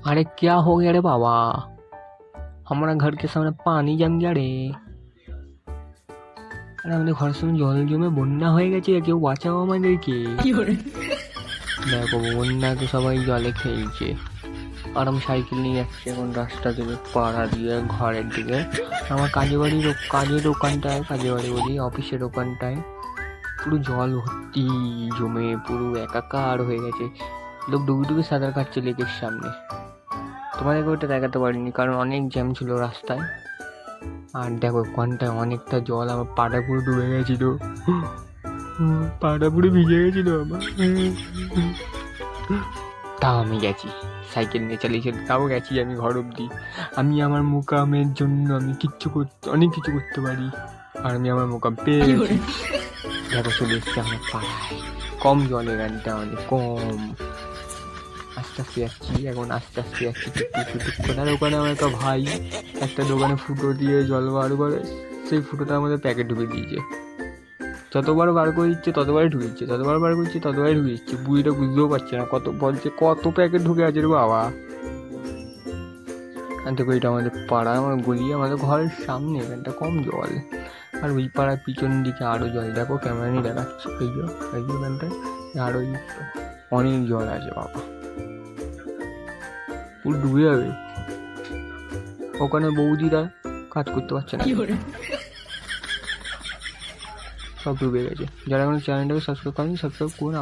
अरे क्या हो गया रे बाबा, हमारा घर के सामने पानी जम गया रे। আরে আমাদের ঘরের সামনে জল জমে বন্যা হয়ে গেছে, কেউ বাঁচাও আমাদেরকে। দেখো বন্যা তো সবাই জলে খেলছে, আর আমি সাইকেল নিয়ে যাচ্ছি এখন রাস্তা থেকে পাড়া দিয়ে ঘরের দিকে। আমার কাজের দোকানটায়, কাজে বাড়ি বলি অফিসের দোকানটায় পুরো জল ভর্তি জমে পুরো একাকার হয়ে গেছে। লোক ডুবে ডুবে সাঁতার কাটছে লেকের সামনে। তোমাদেরকে ওটা দেখাতে পারিনি কারণ অনেক জ্যাম ছিল রাস্তায়। আর দেখো ওখানটায় অনেকটা জল, আমার পাটা পুরো ডুবে গেছিল, পাটা পুরো ভিজে গেছিল আমার। তাও আমি গেছি, সাইকেল নিয়ে চালিয়েছি, তাও গেছি আমি ঘর অব্দি। আমি আমার মোকামের জন্য আমি অনেক কিছু করতে পারি, আর আমি আমার মোকাম পেয়েছি। দেখো চলে এসছি আমার পাড়ায়, কম জল এখানটা, অনেক কম। আস্তে আস্তে যাচ্ছি এখন, আস্তে আস্তে যাচ্ছি টুকটুক করে। আর ওখানে আমার একটা ভাই একটা দোকানে ফুটো দিয়ে জল বার করে, সেই ফুটোটা আমাদের প্যাকেট ঢুকে দিয়েছে। যতবার বার করে দিচ্ছে ততবারই ঢুকে দিচ্ছে, ততবার বার করছে ততবারই ঢুকে দিচ্ছে। বুড়িটা বুঝতেও পারছে না, বলছে কত প্যাকেট ঢুকে আছে রে বাবা। আর দেখো এটা আমাদের পাড়া, আমার গলি, আমাদের ঘরের সামনে এখানটা কম জল। আর ওই পাড়ার পিছন দিকে আরো জল, দেখো ক্যামেরা নিয়ে দেখাচ্ছে, এই যে এখানটায় আরো অনেক জল আছে বাবা, পুরো ডুবে যাবে। ওখানে বৌদিরা কাজ করতে পারছে না, সব ডুবে গেছে। যারা এখন চ্যানেলটাকে সাবস্ক্রাইব করেনি সাবস্ক্রাইব করে